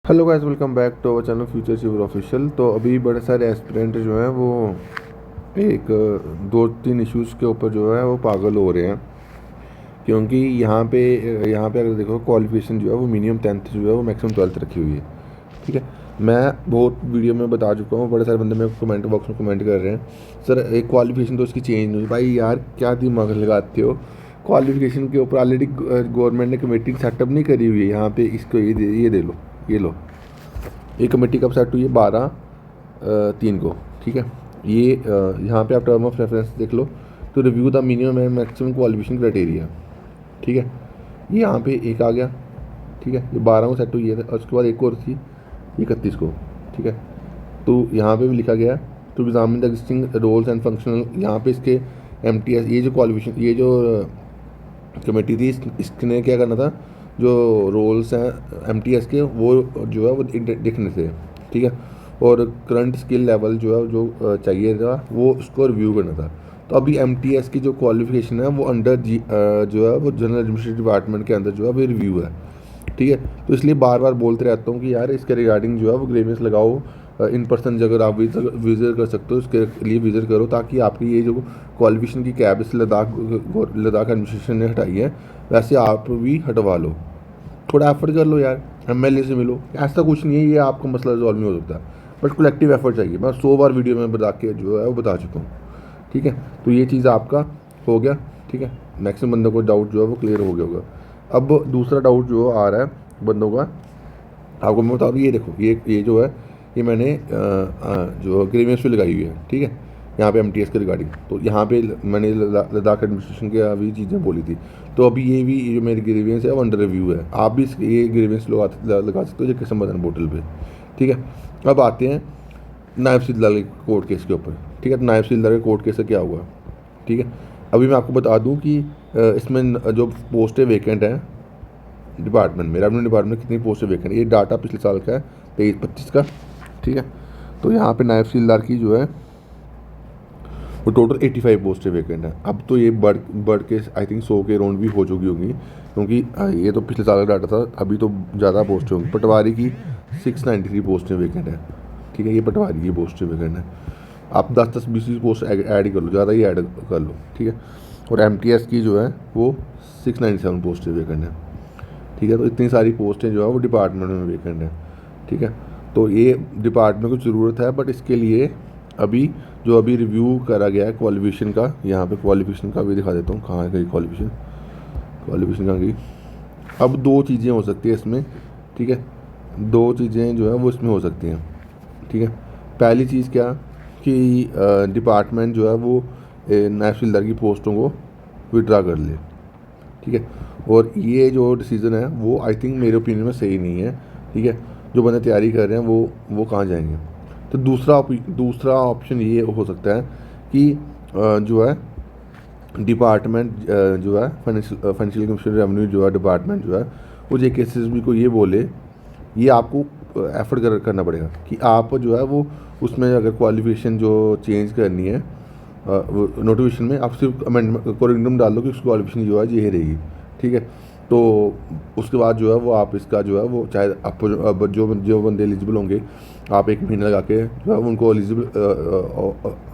Hello guys, welcome back to our channel future civil official. तो अभी बड़े सारे एस्पिरेंट जो हैं वो एक दो तीन इश्यूज़ के ऊपर जो है वो पागल हो रहे हैं, क्योंकि यहाँ पे अगर देखो क्वालिफिकेशन जो है वो मिनिमम 10th जो है वो मैक्सिमम 12th रखी हुई है। ठीक है, मैं बहुत वीडियो में बता चुका हूँ, बड़े सारे बंदे मेरे को कमेंट बॉक्स में कमेंट कर रहे हैं, सर एक क्वालिफिकेशन तो इसकी चेंज नहीं हुई। भाई यार क्या दिमाग लगाते हो, क्वालिफिकेशन के ऊपर ऑलरेडी गवर्नमेंट ने कमेटी सेटअप नहीं करी हुई है। यहाँ पे इसको ये दे लो, ये लो, ये कमेटी कब सेट हुई है? 12/3 को। ठीक है, ये यहाँ पे आप टर्म ऑफ रेफरेंस देख लो, तो review the minimum and maximum qualification criteria. ठीक है, ये यहाँ पे एक आ गया। ठीक है, ये 12 को सेट हुई है, और उसके बाद एक और थी 31 को। ठीक है, तो यहाँ पे भी लिखा गया to examine the existing roles and functional. यहाँ पे इसके MTS, ये जो क्वालिफिकेशन, ये जो कमेटी थी, इसने क्या करना था, जो रोल्स हैं MTS के वो जो है वो देखने थे। ठीक है, और करंट स्किल लेवल जो है जो चाहिए था वो उसको रिव्यू करना था। तो अभी MTS की जो क्वालिफिकेशन है वो अंडर जो है वो जनरल एडमिनिस्ट्रेटिव डिपार्टमेंट के अंदर जो है वो रिव्यू है। ठीक है, तो इसलिए बार बार बोलते रहता हूँ कि यार इसके रिगार्डिंग जो है वो ग्रेवियंस लगाओ। इन पर्सन अगर आप विजिट कर सकते हो उसके लिए विजिट करो, ताकि आपकी ये जो क्वालिफिकेशन की कैब इस लद्दाख एडमिनिस्ट्रेशन ने हटाई है, वैसे आप भी हटवा लो। थोड़ा एफर्ट कर लो यार, MLA से मिलो। ऐसा कुछ नहीं है, ये आपका मसला रिजॉल्व नहीं हो सकता, बट कलेक्टिव एफर्ट चाहिए। मैं 100 बार वीडियो में बता के जो है वो बता चुका हूँ। ठीक है, तो ये चीज़ आपका हो गया। ठीक है, मैक्सिमम बंदों को डाउट जो है वो क्लियर हो गया होगा। अब दूसरा डाउट जो आ रहा है बंदों का, आपको मैं बता दूँ, ये देखो, ये जो है ये मैंने जो ग्रीवेंस पे लगाई हुई है। ठीक है, यहाँ पे MTS के रिगार्डिंग, तो यहाँ पे मैंने लद्दाख एडमिनिस्ट्रेशन के अभी चीज़ें बोली थी। तो अभी ये भी जो मेरी ग्रीवेंस है वो अंडर रिव्यू है। आप भी ये ग्रीवेंस लगा सकते हो जो समाधान पोर्टल पे। ठीक है, अब आते हैं नायब तहसीलदार के कोर्ट केस के ऊपर। ठीक है, तो नायब तहसीलदार के कोर्ट केस से क्या हुआ? ठीक है, अभी मैं आपको बता दूं कि इसमें जो पोस्टें वेकेंट हैं डिपार्टमेंट में, रेवेन्यू डिपार्टमेंट में कितनी पोस्टें वेकेंट है, ये डाटा पिछले साल का है, 23-25 का। ठीक है, तो यहाँ पे नायब तहसीलदार की जो है वो टोटल 85 पोस्टें वेकेंट हैं। अब तो ये बढ़ के आई थिंक 100 के राउंड भी हो चुकी होंगी, क्योंकि ये तो पिछले साल का डाटा था, अभी तो ज़्यादा पोस्टें होंगी। पटवारी की 693 पोस्टें वेकेंट हैं। ठीक है, ये पटवारी की पोस्टें वेकेंट हैं। आप 10-10 20 पोस्ट ऐड कर लो, ज़्यादा ही ऐड कर लो। ठीक है, और MTS की जो है वो 697 पोस्टें वेकेंट है। ठीक है, तो इतनी सारी पोस्टें जो है वो डिपार्टमेंट में वेकेंट है। ठीक है, तो ये डिपार्टमेंट को ज़रूरत है, बट इसके लिए अभी रिव्यू करा गया है क्वालिफिकेशन का। यहाँ पे क्वालिफिकेशन का भी दिखा देता हूँ, कहाँ गई क्वालिफिकेशन, क्वालिफिकेशन कहाँ गई। अब दो चीज़ें हो सकती है इसमें। ठीक है, दो चीज़ें जो है वो इसमें हो सकती हैं। ठीक है, पहली चीज़ क्या कि डिपार्टमेंट जो है वो नायब तहसीलदार की पोस्टों को विड्रा कर ले। ठीक है, और ये जो डिसीज़न है वो आई थिंक मेरे ओपिनियन में सही नहीं है। ठीक है, जो बंदे तैयारी कर रहे हैं वो कहाँ जाएंगे? तो दूसरा ऑप्शन ये हो सकता है कि जो है डिपार्टमेंट जो है फाइनेंशियल कमीशन रेवेन्यू जो है डिपार्टमेंट जो है वो JKSSB को ये बोले, ये आपको एफर्ट करना पड़ेगा कि आप जो है वो उसमें अगर क्वालिफिकेशन जो चेंज करनी है नोटिफिकेशन में, आप सिर्फ अमेंडमेंट कोरिंडम डाल दो कि उसकी क्वालिफिकेशन जो है ये रहेगी। ठीक है, तो उसके बाद जो है वो आप इसका जो है वो चाहे आप अब जो बंदे एलिजिबल होंगे, आप 1 महीना लगा के जो है उनको एलिजिबल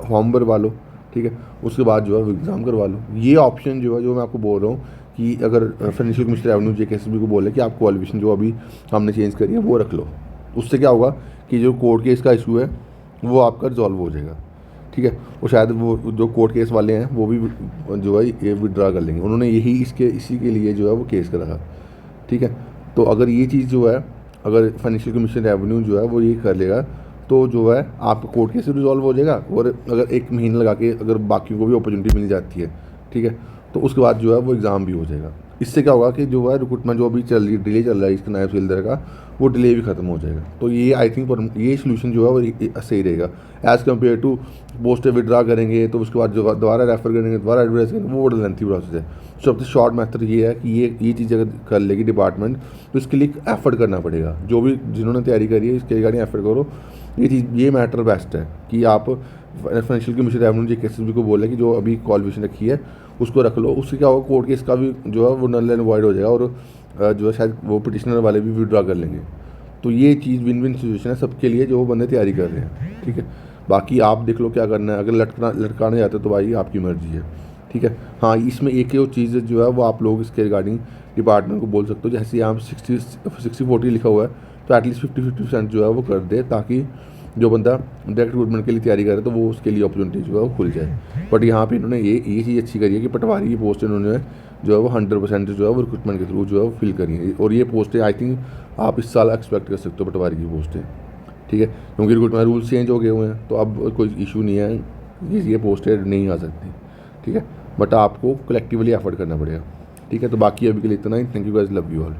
फॉर्म भरवा लो। ठीक है, उसके बाद जो है वो एग्ज़ाम करवा लो। ये ऑप्शन जो है, जो मैं आपको बोल रहा हूँ कि अगर फाइनेंशियल कमीशन रेवेन्यू JKSSB को बोले कि आप क्वालिफिकेशन जो अभी हमने चेंज करी है वो रख लो, उससे क्या होगा कि जो कोर्ट केस का इशू है वो आपका रिजॉल्व हो जाएगा। ठीक है, और शायद वो जो कोर्ट केस वाले हैं वो भी जो है ये विड्रा कर लेंगे। उन्होंने इसी के लिए जो है वो केस करा था। ठीक है, तो अगर ये चीज़ जो है, अगर फाइनेंशियल कमीशन रेवेन्यू जो है वो ये कर लेगा, तो जो है आपका कोर्ट केस रिजॉल्व हो जाएगा। और अगर 1 महीना लगा के अगर बाकी को भी अपॉर्चुनिटी मिल जाती है, ठीक है, तो उसके बाद जो है वो एग्ज़ाम भी हो जाएगा। इससे क्या होगा कि जो है रिक्रूटमेंट जो अभी डिले चल रहा है इसका नायब तहसीलदार का, वो डिले भी खत्म हो जाएगा। तो ये आई थिंक ये सोल्यूशन जो है वो सही रहेगा एज़ कम्पेयर टू पोस्टें विड्रा करेंगे तो उसके बाद जो दोबारा रेफर करेंगे, दोबारा एडवर्टाइज करेंगे, वो बड़ा लेंथी प्रोसेस है। सबसे शॉर्ट मेथड ये है कि ये चीज़ अगर कर लेगी डिपार्टमेंट, तो इसके लिए एफर्ट करना पड़ेगा। जो भी जिन्होंने तैयारी करी है इसके रिगार्डिंग एफर्ट करो। ये मैटर बेस्ट है कि आप फाइनेंशियल कमीशन रेवेन्यू JKSSB को बोले कि जो अभी क्वालिफिकेशन रखी है उसको रख लो। उससे क्या होगा, कोर्ट केस का भी जो है वो नल एंड वॉइड हो जाएगा, और जो है शायद वो पिटिशनर वाले भी विड्रा कर लेंगे। तो ये चीज़ विन विन सिचुएशन है सबके लिए जो बंदे तैयारी कर रहे हैं, ठीक है। बाकी आप देख लो क्या करना है, अगर लटकाने जाते तो भाई आपकी मर्ज़ी है, ठीक है। हाँ, इसमें एक और चीज़ जो है वो आप लोग इसके रिगार्डिंग डिपार्टमेंट को बोल सकते हो, जैसे यहाँ 60-40 लिखा हुआ है तो एटलीस्ट 50-50% जो है वो कर दे, ताकि जो बंदा डायरेक्ट रिक्रूटमेंट के लिए तैयारी करे तो वो उसके लिए अपॉर्चुनिटी जो है वो खुल जाए। बट यहाँ पे इन्होंने ये चीज़ अच्छी करी है कि पटवारी की पोस्ट इन्होंने जो है वो 100% जो है वो रिक्रूटमेंट के थ्रू जो है वो फिल करी है। और ये पोस्टें आई थिंक आप इस साल एक्सपेक्ट कर सकते हो पटवारी की पोस्टें, ठीक है, क्योंकि रिक्रूटमेंट रूल्स चेंज हो गए हुए हैं तो अब कोई इशू नहीं है, ये पोस्टें नहीं आ सकती, ठीक है। बट आपको कलेक्टिवली एफर्ट करना पड़ेगा, ठीक है। तो बाकी अभी के लिए इतना ही। Thank you guys, love you all.